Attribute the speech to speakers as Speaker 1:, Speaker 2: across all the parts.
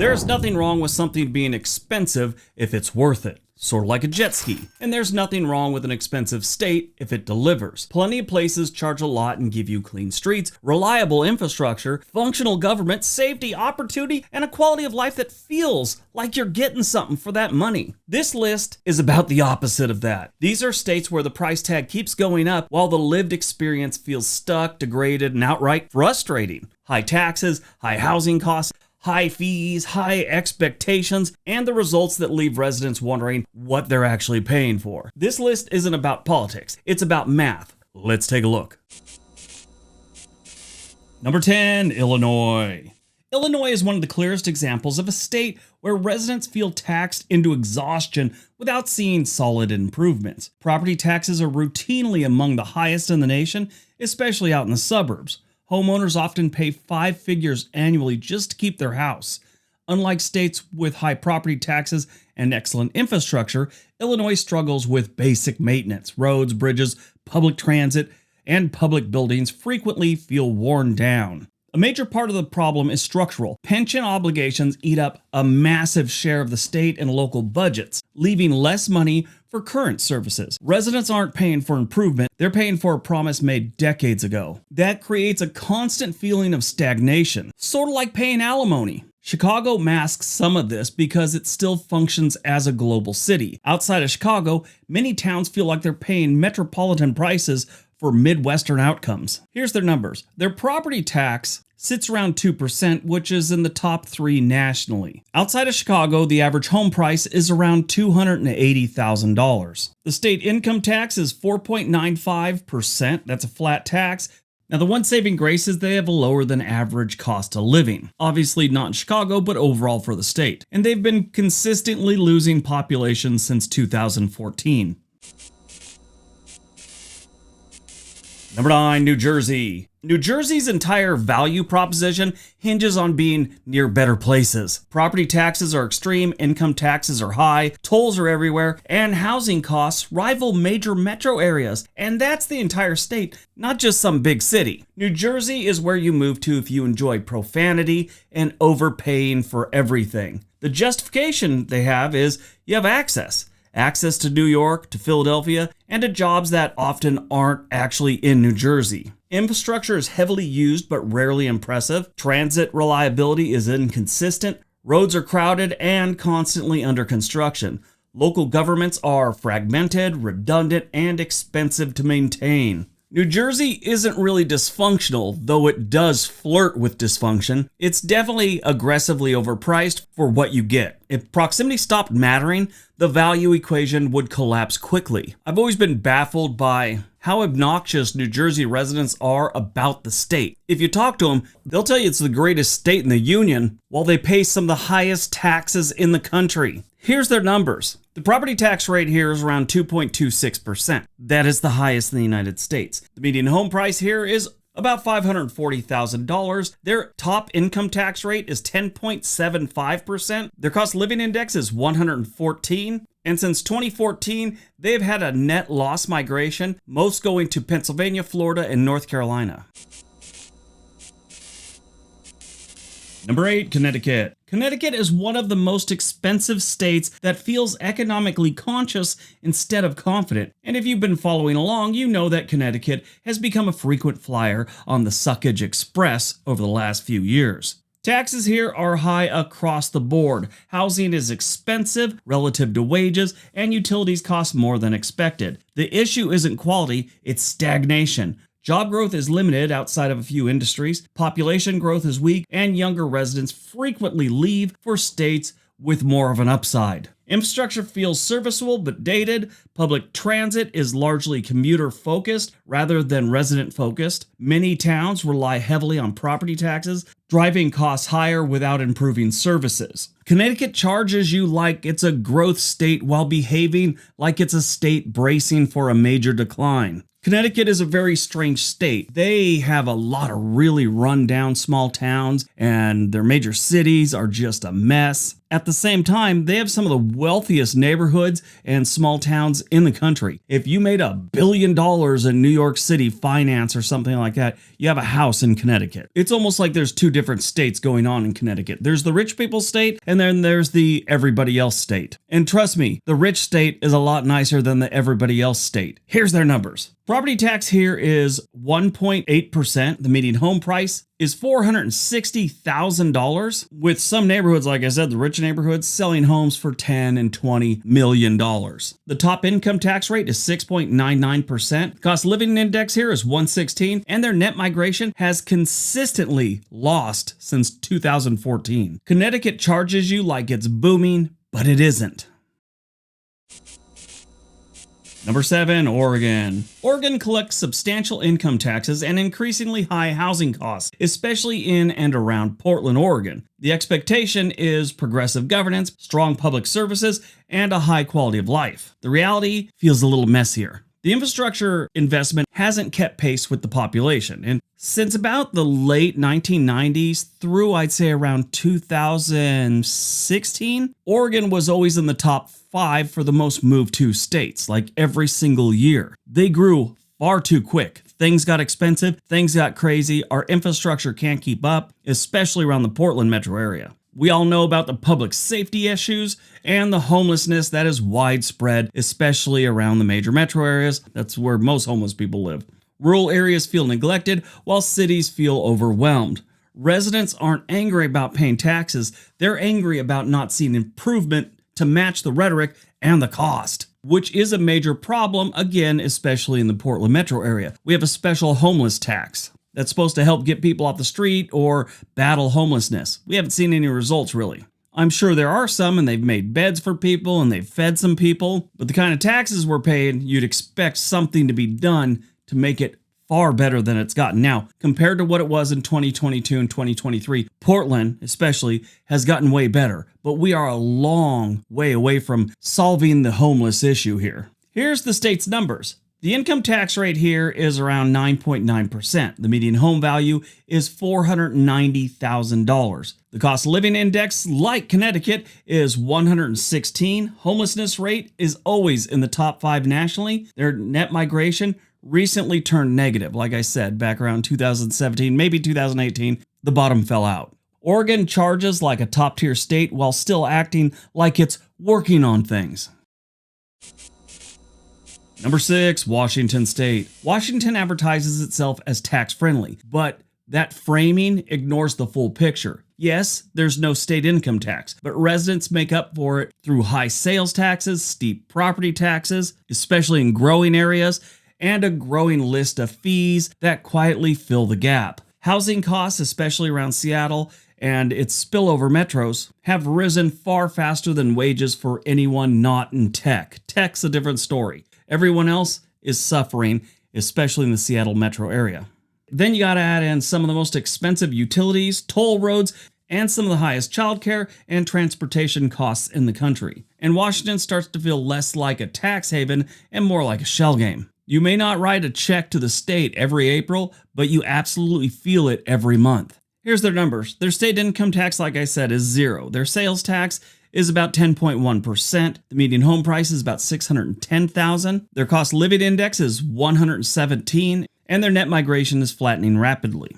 Speaker 1: There's nothing wrong with something being expensive if it's worth it. Sort of like a jet ski. And there's nothing wrong with an expensive state if it delivers. Plenty of places charge a lot and give you clean streets, reliable infrastructure, functional government, safety, opportunity, and a quality of life that feels like you're getting something for that money. This list is about the opposite of that. These are states where the price tag keeps going up while the lived experience feels stuck, degraded, and outright frustrating. High taxes, high housing costs, high fees, high expectations, and the results that leave residents wondering what they're actually paying for. This list isn't about politics, it's about math. Let's take a look. Number 10, Illinois. Illinois is one of the clearest examples of a state where residents feel taxed into exhaustion without seeing solid improvements. Property taxes are routinely among the highest in the nation, especially out in the suburbs. Homeowners often pay 5 figures annually just to keep their house. Unlike states with high property taxes and excellent infrastructure, Illinois struggles with basic maintenance. Roads, bridges, public transit, and public buildings frequently feel worn down. A major part of the problem is structural. Pension obligations eat up a massive share of the state and local budgets, leaving less money for current services. Residents aren't paying for improvement, they're paying for a promise made decades ago. That creates a constant feeling of stagnation, sort of like paying alimony. Chicago masks some of this because it still functions as a global city. Outside of Chicago, many towns feel like they're paying metropolitan prices for Midwestern outcomes. Here's their numbers. Their property tax sits around 2%, which is in the top 3 nationally. Outside of Chicago, the average home price is around $280,000. The state income tax is 4.95%. That's a flat tax. Now, the one saving grace is they have a lower than average cost of living. Obviously not in Chicago, but overall for the state. And they've been consistently losing population since 2014. Number 9, New Jersey. New Jersey's entire value proposition hinges on being near better places. Property taxes are extreme, income taxes are high, tolls are everywhere, and housing costs rival major metro areas. And that's the entire state, not just some big city. New Jersey is where you move to if you enjoy profanity and overpaying for everything. The justification they have is you have access to New York, to Philadelphia, and to jobs that often aren't actually in New Jersey. Infrastructure is heavily used but rarely impressive. Transit reliability is inconsistent. Roads are crowded and constantly under construction. Local governments are fragmented, redundant, and expensive to maintain. New Jersey isn't really dysfunctional, though it does flirt with dysfunction. It's definitely aggressively overpriced for what you get. If proximity stopped mattering, the value equation would collapse quickly. I've always been baffled by how obnoxious New Jersey residents are about the state. If you talk to them, they'll tell you it's the greatest state in the union, while they pay some of the highest taxes in the country. Here's their numbers. The property tax rate here is around 2.26%. That is the highest in the United States. The median home price here is about $540,000. Their top income tax rate is 10.75%. Their cost of living index is 114. And since 2014, they've had a net loss migration, most going to Pennsylvania, Florida, and North Carolina. Number 8, Connecticut. Connecticut is one of the most expensive states that feels economically conscious instead of confident. And if you've been following along, you know that Connecticut has become a frequent flyer on the Suckage Express over the last few years. Taxes here are high across the board. Housing is expensive relative to wages, and utilities cost more than expected. The issue isn't quality, it's stagnation. Job growth is limited outside of a few industries, population growth is weak, and younger residents frequently leave for states with more of an upside. Infrastructure feels serviceable but dated. Public transit is largely commuter-focused rather than resident-focused. Many towns rely heavily on property taxes, driving costs higher without improving services. Connecticut charges you like it's a growth state while behaving like it's a state bracing for a major decline. Connecticut is a very strange state. They have a lot of really run-down small towns, and their major cities are just a mess. At the same time, they have some of the wealthiest neighborhoods and small towns in the country. If you made $1 billion in New York City finance or something like that, you have a house in Connecticut. It's almost like there's two different states going on in Connecticut. There's the rich people state, and then there's the everybody else state. And trust me, the rich state is a lot nicer than the everybody else state. Here's their numbers. Property tax here is 1.8%. The median home price is $460,000, with some neighborhoods, like I said, the rich neighborhoods, selling homes for $10 and $20 million. The top income tax rate is 6.99%. Cost of living index here is 116, and their net migration has consistently lost since 2014. Connecticut charges you like it's booming, but it isn't. Number 7, Oregon. Oregon collects substantial income taxes and increasingly high housing costs, especially in and around Portland, Oregon. The expectation is progressive governance, strong public services, and a high quality of life. The reality feels a little messier. The infrastructure investment hasn't kept pace with the population, and since about the late 1990s through, I'd say, around 2016, Oregon was always in the top 5 for the most moved to states, like every single year. They grew far too quick. Things got expensive, things got crazy, our infrastructure can't keep up, especially around the Portland metro area. We all know about the public safety issues and the homelessness that is widespread, especially around the major metro areas. That's where most homeless people live. Rural areas feel neglected, while cities feel overwhelmed. Residents aren't angry about paying taxes, they're angry about not seeing improvement to match the rhetoric and the cost, which is a major problem, again, especially in the Portland metro area. We have a special homeless tax that's supposed to help get people off the street or battle homelessness. We haven't seen any results, really. I'm sure there are some, and they've made beds for people and they've fed some people, but the kind of taxes we're paying, you'd expect something to be done to make it far better than it's gotten now. Compared to what it was in 2022 and 2023, Portland, especially, has gotten way better, but we are a long way away from solving the homeless issue here. Here's the state's numbers. The income tax rate here is around 9.9%. The median home value is $490,000. The cost of living index, like Connecticut, is 116. Homelessness rate is always in the top 5 nationally. Their net migration recently turned negative. Like I said, back around 2017, maybe 2018, the bottom fell out. Oregon charges like a top-tier state while still acting like it's working on things. Number 6, Washington State. Washington advertises itself as tax-friendly, but that framing ignores the full picture. Yes, there's no state income tax, but residents make up for it through high sales taxes, steep property taxes, especially in growing areas, and a growing list of fees that quietly fill the gap. Housing costs, especially around Seattle and its spillover metros, have risen far faster than wages for anyone not in tech. Tech's a different story. Everyone else is suffering, especially in the Seattle metro area. Then you gotta add in some of the most expensive utilities, toll roads, and some of the highest childcare and transportation costs in the country. And Washington starts to feel less like a tax haven and more like a shell game. You may not write a check to the state every April, but you absolutely feel it every month. Here's their numbers. Their state income tax, like I said, is 0. Their sales tax is about 10.1%. The median home price is about $610,000. Their cost of living index is 117, and their net migration is flattening rapidly.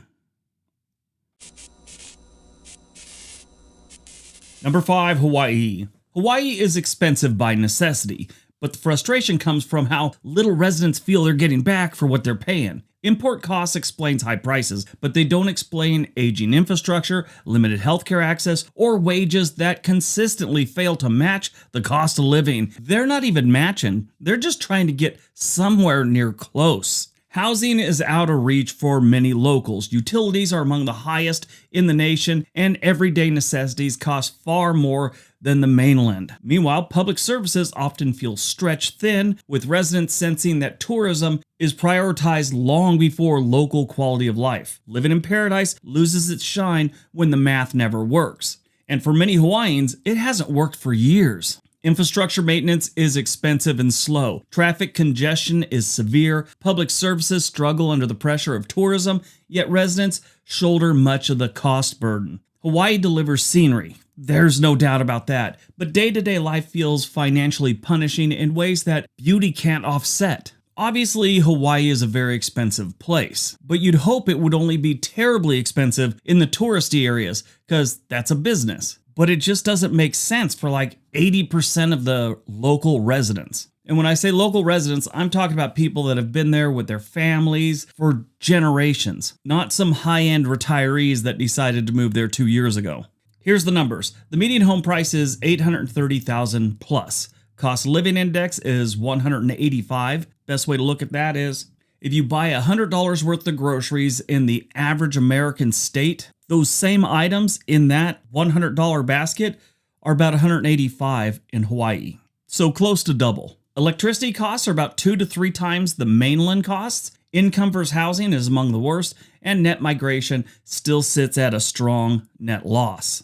Speaker 1: Number 5, Hawaii. Hawaii is expensive by necessity, but the frustration comes from how little residents feel they're getting back for what they're paying. Import costs explains high prices, but they don't explain aging infrastructure, limited healthcare access, or wages that consistently fail to match the cost of living. They're not even matching, they're just trying to get somewhere near close. Housing is out of reach for many locals. Utilities are among the highest in the nation, and everyday necessities cost far more than the mainland. Meanwhile, public services often feel stretched thin, with residents sensing that tourism is prioritized long before local quality of life. Living in paradise loses its shine when the math never works. And for many Hawaiians, it hasn't worked for years. Infrastructure maintenance is expensive and slow. Traffic congestion is severe. Public services struggle under the pressure of tourism, yet residents shoulder much of the cost burden. Hawaii delivers scenery. There's no doubt about that. But day-to-day life feels financially punishing in ways that beauty can't offset. Obviously, Hawaii is a very expensive place, but you'd hope it would only be terribly expensive in the touristy areas, because that's a business. But it just doesn't make sense for like 80% of the local residents. And when I say local residents, I'm talking about people that have been there with their families for generations, not some high-end retirees that decided to move there 2 years ago. Here's the numbers. The median home price is $830,000 plus. Cost of living index is 185. Best way to look at that is if you buy $100 worth of groceries in the average American state, those same items in that $100 basket are about $185 in Hawaii. So close to double. Electricity costs are about 2 to 3 times the mainland costs. Income versus housing is among the worst, and net migration still sits at a strong net loss.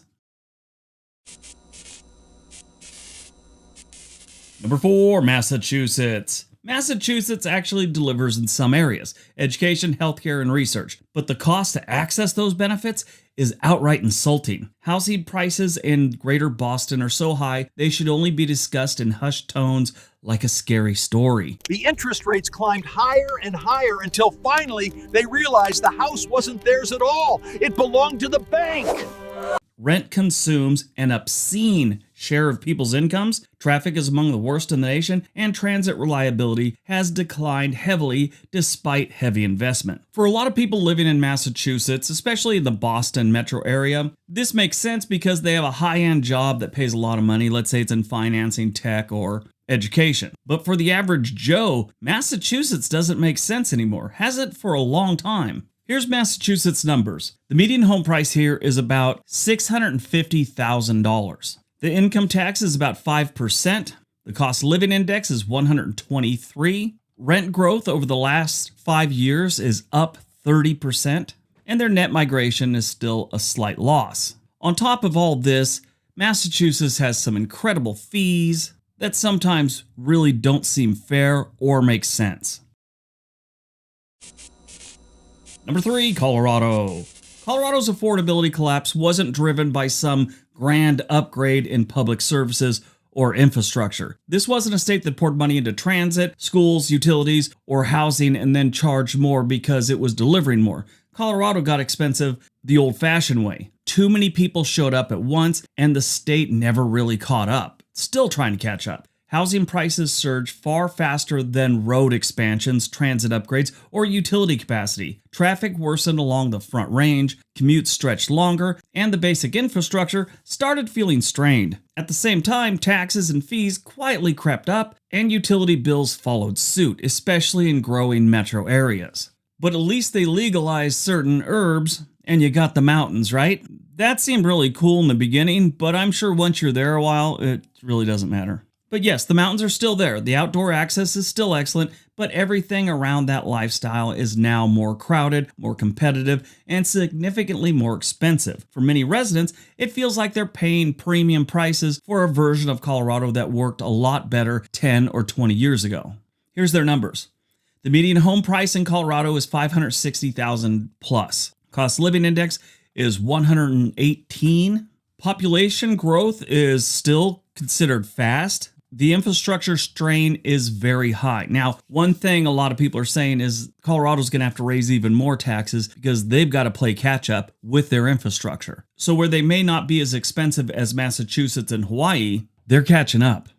Speaker 1: Number 4, Massachusetts. Massachusetts actually delivers in some areas, education, healthcare, and research, but the cost to access those benefits is outright insulting. Housing prices in Greater Boston are so high, they should only be discussed in hushed tones like a scary story.
Speaker 2: The interest rates climbed higher and higher until finally they realized the house wasn't theirs at all. It belonged to the bank.
Speaker 1: Rent consumes an obscene share of people's incomes, traffic is among the worst in the nation, and transit reliability has declined heavily despite heavy investment. For a lot of people living in Massachusetts, especially in the Boston metro area, this makes sense because they have a high-end job that pays a lot of money. Let's say it's in financing, tech, or education. But for the average Joe, Massachusetts doesn't make sense anymore. Hasn't for a long time. Here's Massachusetts numbers. The median home price here is about $650,000. The income tax is about 5%. The cost of living index is 123. Rent growth over the last 5 years is up 30%. And their net migration is still a slight loss. On top of all this, Massachusetts has some incredible fees that sometimes really don't seem fair or make sense. Number 3, Colorado. Colorado's affordability collapse wasn't driven by some grand upgrade in public services or infrastructure. This wasn't a state that poured money into transit, schools, utilities, or housing and then charged more because it was delivering more. Colorado got expensive the old-fashioned way. Too many people showed up at once, and the state never really caught up. Still trying to catch up. Housing prices surged far faster than road expansions, transit upgrades, or utility capacity. Traffic worsened along the Front Range, commutes stretched longer, and the basic infrastructure started feeling strained. At the same time, taxes and fees quietly crept up, and utility bills followed suit, especially in growing metro areas. But at least they legalized certain herbs, and you got the mountains, right? That seemed really cool in the beginning, but I'm sure once you're there a while, it really doesn't matter. But yes, the mountains are still there. The outdoor access is still excellent, but everything around that lifestyle is now more crowded, more competitive, and significantly more expensive. For many residents, it feels like they're paying premium prices for a version of Colorado that worked a lot better 10 or 20 years ago. Here's their numbers. The median home price in Colorado is $560,000 plus. Cost of living index is 118. Population growth is still considered fast. The infrastructure strain is very high. Now, one thing a lot of people are saying is Colorado's going to have to raise even more taxes because they've got to play catch up with their infrastructure. So where they may not be as expensive as Massachusetts and Hawaii, they're catching up.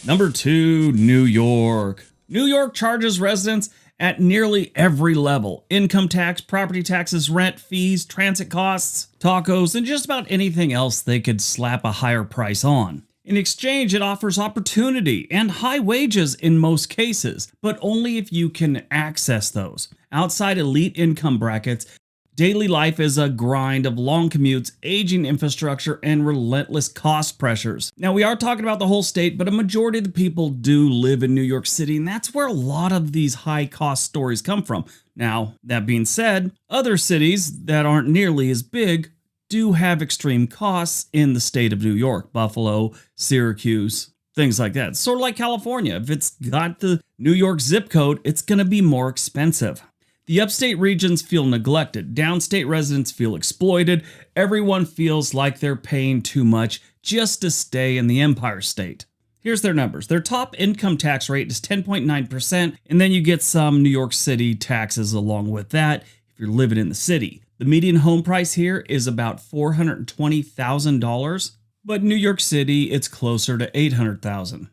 Speaker 1: Number 2, New York. New York charges residents at nearly every level. Income tax, property taxes, rent, fees, transit costs, tacos, and just about anything else they could slap a higher price on. In exchange, it offers opportunity and high wages in most cases, but only if you can access those. Outside elite income brackets, daily life is a grind of long commutes, aging infrastructure, and relentless cost pressures. Now, we are talking about the whole state, but a majority of the people do live in New York City, and that's where a lot of these high-cost stories come from. Now, that being said, other cities that aren't nearly as big do have extreme costs in the state of New York, Buffalo, Syracuse, things like that. It's sort of like California. If it's got the New York zip code, it's going to be more expensive. The upstate regions feel neglected. Downstate residents feel exploited. Everyone feels like they're paying too much just to stay in the Empire State. Here's their numbers. Their top income tax rate is 10.9%, and then you get some New York City taxes along with that if you're living in the city. The median home price here is about $420,000, but New York City, it's closer to $800,000.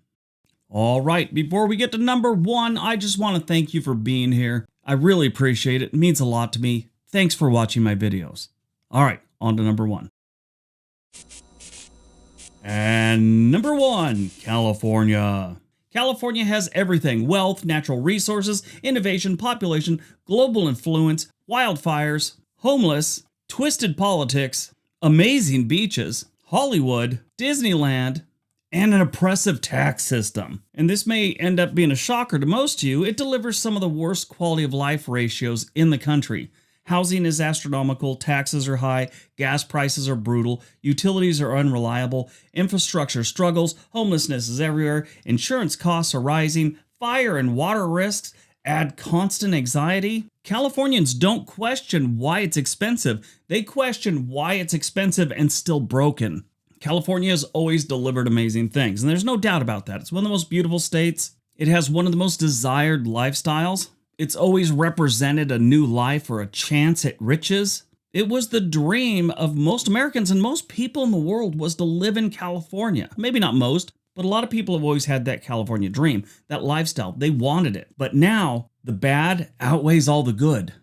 Speaker 1: All right, before we get to number one, I just want to thank you for being here. I really appreciate it. It means a lot to me. Thanks for watching my videos. All right, on to number one. And number one, California. California has everything: wealth, natural resources, innovation, population, global influence, wildfires, homeless, twisted politics, amazing beaches, Hollywood, Disneyland, and an oppressive tax system. And this may end up being a shocker to most of you. It delivers some of the worst quality of life ratios in the country. Housing is astronomical, taxes are high, gas prices are brutal, utilities are unreliable, infrastructure struggles, homelessness is everywhere, insurance costs are rising, fire and water risks add constant anxiety. Californians don't question why it's expensive. They question why it's expensive and still broken. California has always delivered amazing things, and there's no doubt about that. It's one of the most beautiful states. It has one of the most desired lifestyles. It's always represented a new life or a chance at riches. It was the dream of most Americans and most people in the world was to live in California. Maybe not most, but a lot of people have always had that California dream, that lifestyle. They wanted it. But now the bad outweighs all the good.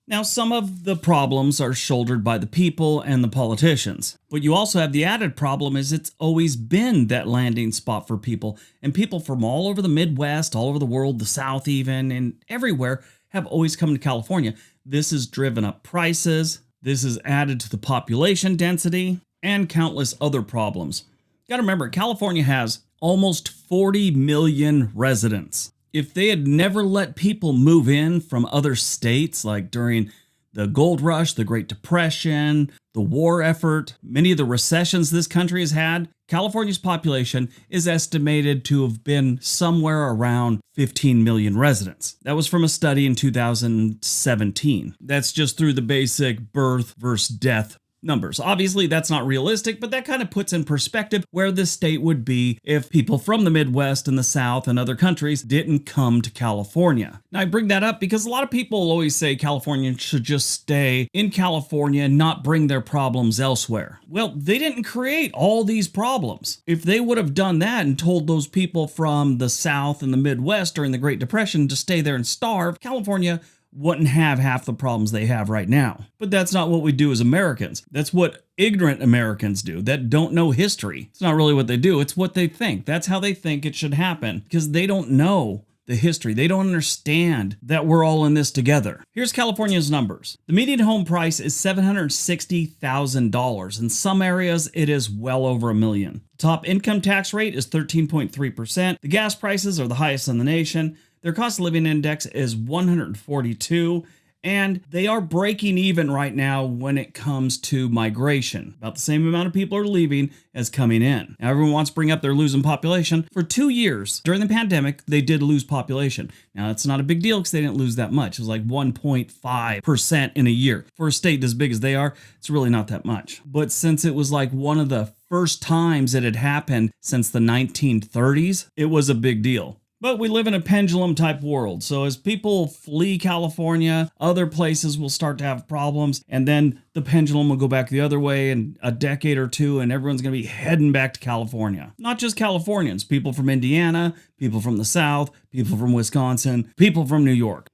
Speaker 1: Now, some of the problems are shouldered by the people and the politicians, but you also have the added problem is it's always been that landing spot for people, and people from all over the Midwest, all over the world, the South even, and everywhere have always come to California. This has driven up prices, this has added to the population density, and countless other problems. You gotta remember, California has almost 40 million residents. If they had never let people move in from other states, like during the gold rush, the Great Depression, the war effort, many of the recessions this country has had, California's population is estimated to have been somewhere around 15 million residents. That was from a study in 2017. That's just through the basic birth versus death numbers. Obviously, that's not realistic, but that kind of puts in perspective where the state would be if people from the Midwest and the South and other countries didn't come to California. Now, I bring that up because a lot of people always say Californians should just stay in California and not bring their problems elsewhere. Well, they didn't create all these problems. If they would have done that and told those people from the South and the Midwest during the Great Depression to stay there and starve, California wouldn't have half the problems they have right now. But that's not what we do as Americans. That's what ignorant Americans do that don't know history. It's not really what they do, it's what they think. That's how they think it should happen because they don't know the history. They don't understand that we're all in this together. Here's California's numbers. The median home price is $760,000. In some areas, it is well over $1 million. The top income tax rate is 13.3%. The gas prices are the highest in the nation. Their cost of living index is 142, and they are breaking even right now when it comes to migration. About the same amount of people are leaving as coming in. Now, everyone wants to bring up their losing population. For 2 years during the pandemic, they did lose population. Now, that's not a big deal because they didn't lose that much. It was like 1.5% in a year. For a state as big as they are, it's really not that much. But since it was like one of the first times it had happened since the 1930s, it was a big deal. But we live in a pendulum type world. So as people flee California, other places will start to have problems. And then the pendulum will go back the other way in a decade or two, and everyone's going to be heading back to California. Not just Californians, people from Indiana, people from the South, people from Wisconsin, people from New York.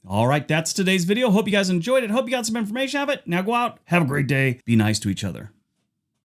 Speaker 1: All right, that's today's video. Hope you guys enjoyed it. Hope you got some information out of it. Now go out, have a great day, be nice to each other.